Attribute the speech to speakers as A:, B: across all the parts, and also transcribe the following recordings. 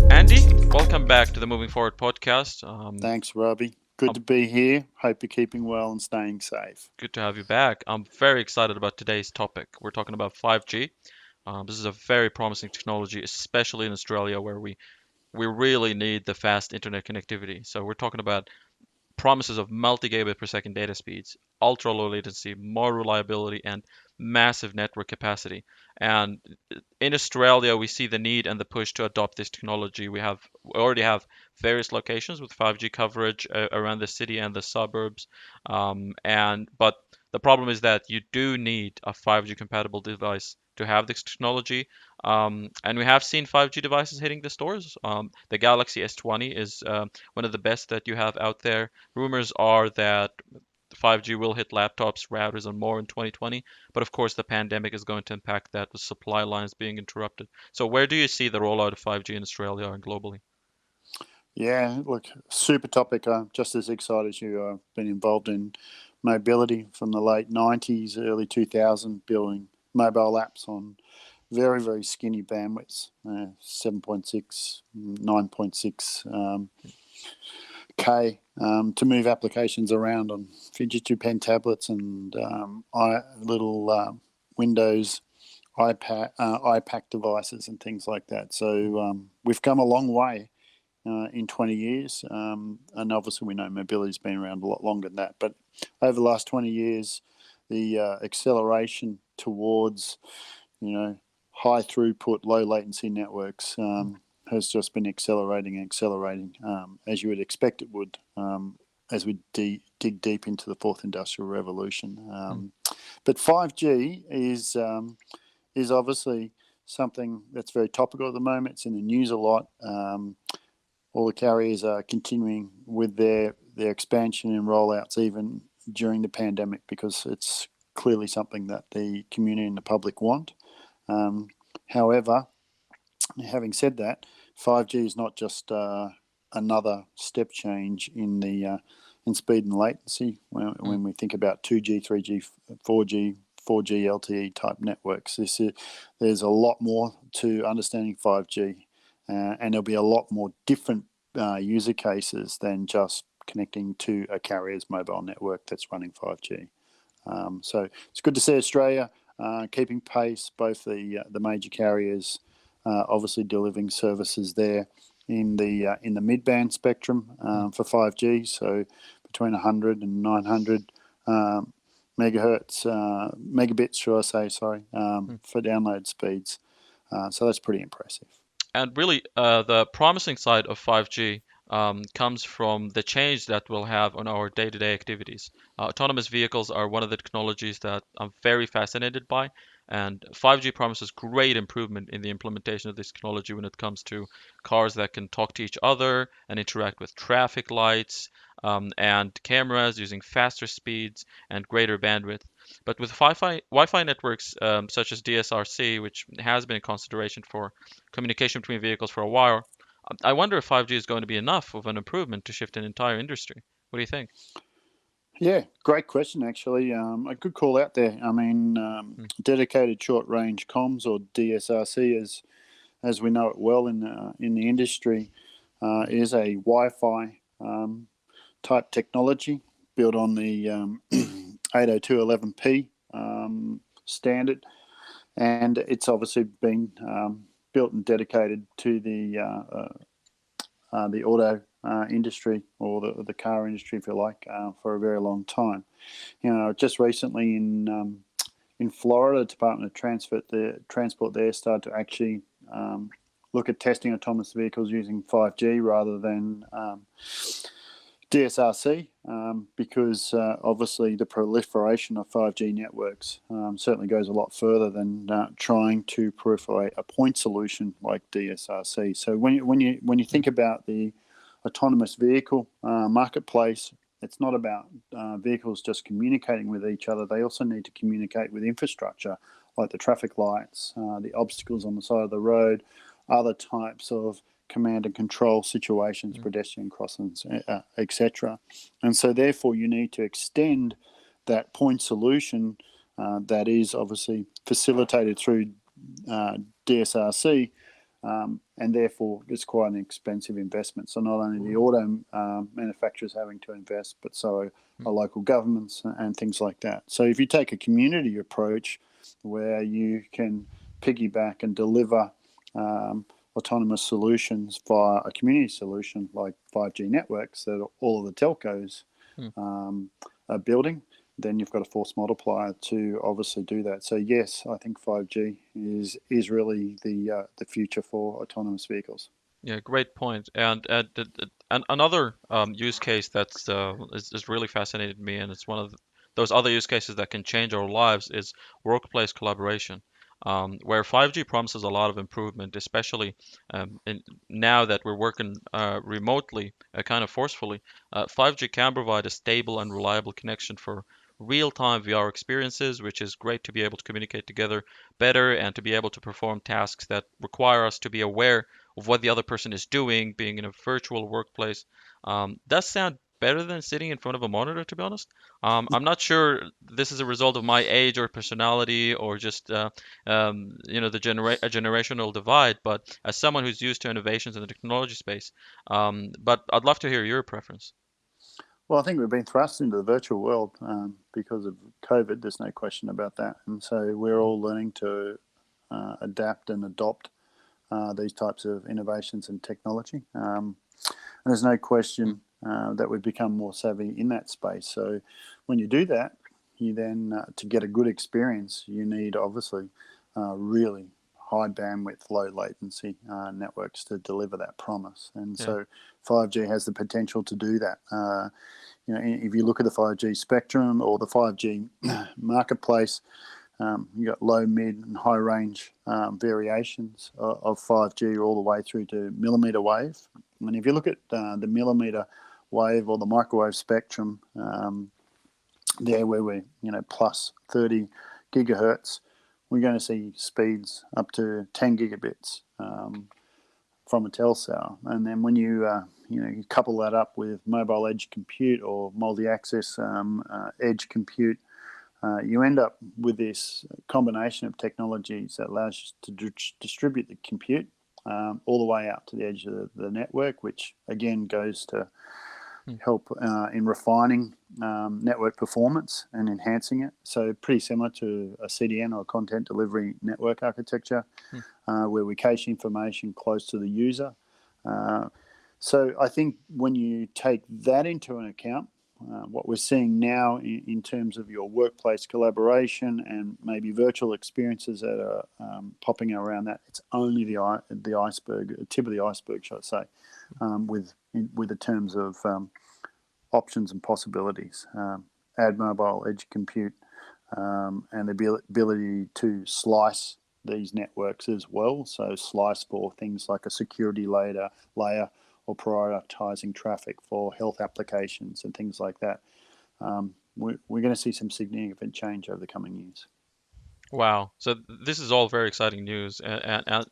A: Andy, welcome back to the Moving Forward podcast.
B: Thanks, Robbie. Good to be here. Hope you're keeping well and staying safe.
A: Good to have you back. I'm very excited about today's topic. We're talking about 5G. This is a very promising technology, especially in Australia, where we really need the fast internet connectivity. So we're talking about promises of multi-gigabit per second data speeds, ultra low latency, more reliability, and massive network capacity. And in Australia, we see the need and the push to adopt this technology. We already have various locations with 5G coverage around the city and the suburbs. And but the problem is that you do need a 5G compatible device to have this technology. And we have seen 5G devices hitting the stores. The Galaxy S20 is one of the best that you have out there. Rumors are that 5G will hit laptops, routers, and more in 2020. But of course, the pandemic is going to impact that with supply lines being interrupted. So, where do you see the rollout of 5G in Australia and globally?
B: Yeah, look, super topic. Just as excited as you. I've been involved in mobility from the late 90s, early 2000s, building mobile apps on very, very skinny bandwidths, 7.6, 9.6 K, to move applications around on Fujitsu pen tablets and little Windows iPad devices and things like that. So we've come a long way in 20 years, and obviously we know mobility's been around a lot longer than that. But over the last 20 years, the acceleration towards, high throughput, low latency networks has just been accelerating, as you would expect it would, as we dig deep into the fourth industrial revolution. But 5G is obviously something that's very topical at the moment. It's in the news a lot. All the carriers are continuing with their expansion and rollouts even during the pandemic, because it's clearly something that the community and the public want. However, having said that, 5G is not just another step change in the in speed and latency. When we think about 2G, 3G, 4G, 4G LTE type networks, there's a lot more to understanding 5G, and there'll be a lot more different user cases than just connecting to a carrier's mobile network that's running 5G. So it's good to see Australia keeping pace, both the major carriers obviously delivering services there in the mid-band spectrum for 5G, so between 100 and 900 megabits, should I say, for download speeds. So that's pretty impressive.
A: And really, the promising side of 5G comes from the change that we'll have on our day-to-day activities. Autonomous vehicles are one of the technologies that I'm very fascinated by, and 5G promises great improvement in the implementation of this technology when it comes to cars that can talk to each other and interact with traffic lights, and cameras using faster speeds and greater bandwidth. But with Wi-Fi networks such as DSRC, which has been a consideration for communication between vehicles for a while, I wonder if 5G is going to be enough of an improvement to shift an entire industry. What do you think?
B: Yeah, great question, actually. A good call out there. I mean, dedicated short-range comms, or DSRC, as we know it well in the industry, is a Wi-Fi type technology built on the 802.11p standard, and it's obviously been built and dedicated to the auto industry, or the car industry, if you like, for a very long time. Just recently in Florida, the Department of Transport there started to actually look at testing autonomous vehicles using 5G rather than DSRC, because obviously the proliferation of 5G networks certainly goes a lot further than trying to proliferate a point solution like DSRC. So when you think about the autonomous vehicle marketplace, it's not about vehicles just communicating with each other. They also need to communicate with infrastructure like the traffic lights, the obstacles on the side of the road, other types of command and control situations, pedestrian crossings, etc. And so therefore you need to extend that point solution that is obviously facilitated through DSRC, and therefore it's quite an expensive investment. So not only the auto manufacturers having to invest, but so
A: Mm,
B: are local governments and things like that. So if you take a community approach where you can piggyback and deliver autonomous solutions via a community solution like 5G networks that all of the telcos
A: mm.
B: are building, then you've got a force multiplier to obviously do that. So yes, I think 5G is really the future for autonomous vehicles.
A: Yeah, great point. And another use case that's is really fascinated me, and it's one of those other use cases that can change our lives is workplace collaboration, where 5G promises a lot of improvement, especially now that we're working remotely, kind of forcefully. 5G can provide a stable and reliable connection for real-time VR experiences, which is great to be able to communicate together better and to be able to perform tasks that require us to be aware of what the other person is doing, being in a virtual workplace. Does sound better than sitting in front of a monitor, to be honest. I'm not sure this is a result of my age or personality or just a generational divide, but as someone who's used to innovations in the technology space, but I'd love to hear your preference.
B: Well, I think we've been thrust into the virtual world because of COVID. There's no question about that, and so we're all learning to adapt and adopt these types of innovations and technology. And there's no
A: Mm,
B: question that we've become more savvy in that space. So when you do that, you then, to get a good experience, you need obviously really high bandwidth, low latency networks to deliver that promise. And
A: yeah.
B: so 5G has the potential to do that. If you look at the 5G spectrum or the 5G marketplace, you got low, mid, and high range variations of 5G all the way through to millimeter wave. And if you look at the millimeter wave or the microwave spectrum, there where we're plus 30 gigahertz, we're going to see speeds up to 10 gigabits from a Telstar. And then when you couple that up with mobile edge compute or multi-access edge compute, you end up with this combination of technologies that allows you to distribute the compute all the way out to the edge of the network, which again goes to
A: Mm,
B: help in refining network performance and enhancing it. So pretty similar to a CDN or a content delivery network architecture,
A: mm.
B: where we cache information close to the user. Uh, so I think when you take that into an account, what we're seeing now in terms of your workplace collaboration and maybe virtual experiences that are popping around that, it's only the iceberg, tip of the iceberg, shall I say, with the terms of options and possibilities. Add mobile edge compute and the ability to slice these networks as well. So slice for things like a security layer or prioritizing traffic for health applications and things like that. We're going to see some significant change over the coming years.
A: Wow. So this is all very exciting news, and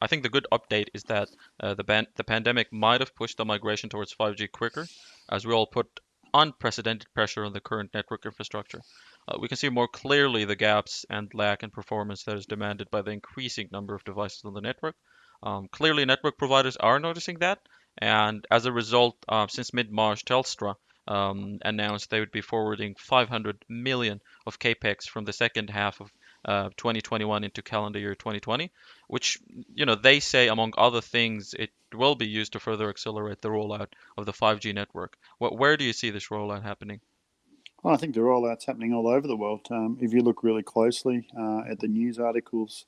A: I think the good update is that the pandemic might have pushed the migration towards 5G quicker, as we all put unprecedented pressure on the current network infrastructure. We can see more clearly the gaps and lack in performance that is demanded by the increasing number of devices on the network. Clearly, network providers are noticing that, and as a result, since mid-March, Telstra announced they would be forwarding 500 million of capex from the second half of 2021 into calendar year 2020, which they say among other things it will be used to further accelerate the rollout of the 5G network. Where do you see this rollout happening?
B: Well, I think the rollout's happening all over the world. If you look really closely at the news articles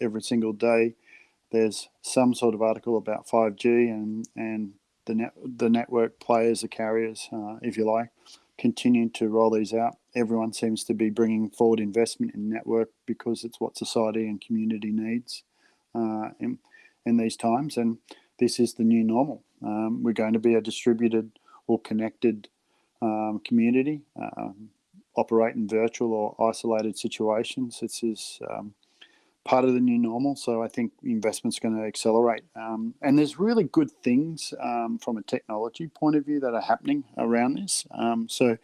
B: every single day, there's some sort of article about 5G and the network players, the carriers, if you like, continuing to roll these out. Everyone seems to be bringing forward investment in network because it's what society and community needs in these times. And this is the new normal. We're going to be a distributed or connected community, operate in virtual or isolated situations. This is part of the new normal. So I think investment's going to accelerate. And there's really good things from a technology point of view that are happening around this. So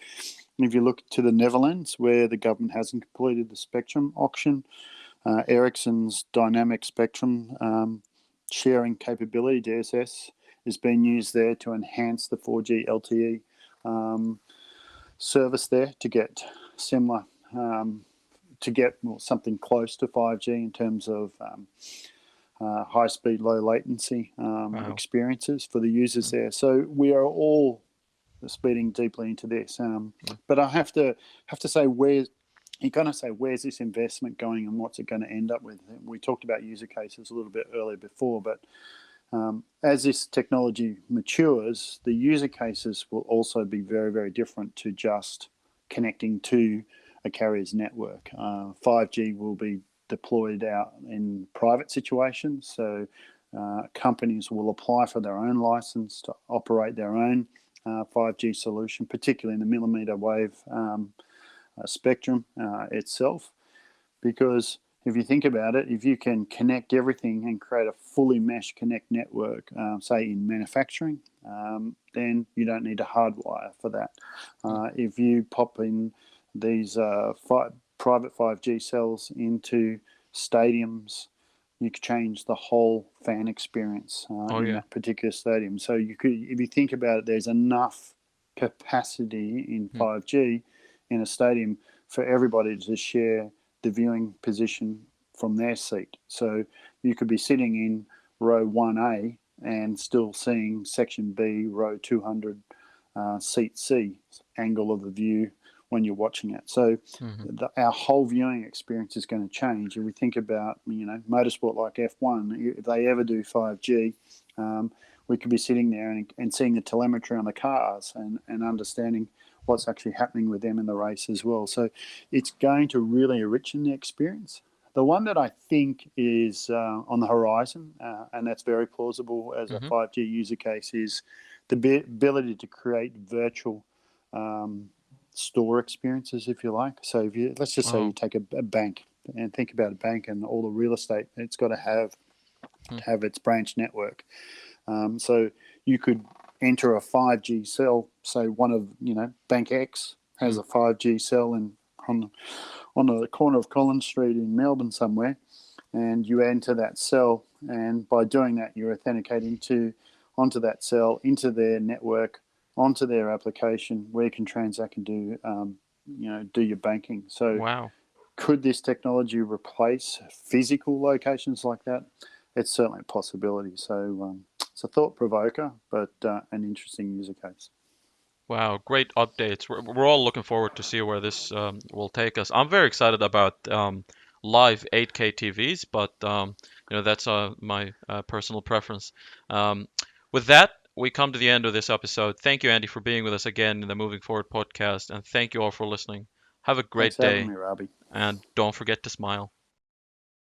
B: If you look to the Netherlands, where the government hasn't completed the spectrum auction, Ericsson's dynamic spectrum sharing capability, DSS, is being used there to enhance the 4G LTE um, service there to get similar, to get something close to 5G in terms of high speed, low latency
A: Wow.
B: experiences for the users
A: Mm,
B: there. So we are all speeding deeply into this.
A: mm,
B: But I have to say, where you kind of say, where's this investment going and what's it going to end up with? We talked about user cases a little bit earlier before, but as this technology matures, the user cases will also be very, very different to just connecting to a carrier's network. 5G will be deployed out in private situations, so companies will apply for their own license to operate their own 5G solution, particularly in the millimeter wave spectrum itself. Because if you think about it, if you can connect everything and create a fully mesh connect network, say in manufacturing, then you don't need a hardwire for that.
A: mm.
B: If you pop in these private 5G cells into stadiums, you could change the whole fan experience
A: Oh
B: in
A: yeah.
B: that particular stadium. So you could, if you think about it, there's enough capacity in
A: Mm,
B: 5G in a stadium for everybody to share the viewing position from their seat. So you could be sitting in row 1A and still seeing section B, row 200, seat C, angle of the view when you're watching it. So
A: mhm.
B: our whole viewing experience is going to change. If we think about, motorsport like F1, if they ever do 5G, we could be sitting there and seeing the telemetry on the cars and understanding what's actually happening with them in the race as well. So it's going to really enrichen the experience. The one that I think is on the horizon, and that's very plausible as a
A: Mhm.
B: 5G user case, is the ability to create virtual um, store experiences, if you like. So if you, let's just say you
A: Oh.
B: take a bank and think about a bank and all the real estate it's got to
A: Mm,
B: have its branch network. So you could enter a 5G cell. So one of Bank X has
A: mm.
B: a 5G cell on on the corner of Collins Street in Melbourne somewhere, and you enter that cell, and by doing that, you authenticate onto that cell, into their network, onto their application, where you can transact and do your banking. So
A: Wow.
B: could this technology replace physical locations like that? It's certainly a possibility. So it's a thought provoker, but an interesting user case.
A: Wow, great updates. We're all looking forward to see where this will take us. I'm very excited about live 8K TVs, but that's my personal preference. Um, with that, we come to the end of this episode. Thank you, Andy, for being with us again in the Moving Forward podcast, and thank you all for listening. Have a
B: Thanks
A: great
B: for having
A: day,
B: me, Robbie.
A: and don't forget to smile.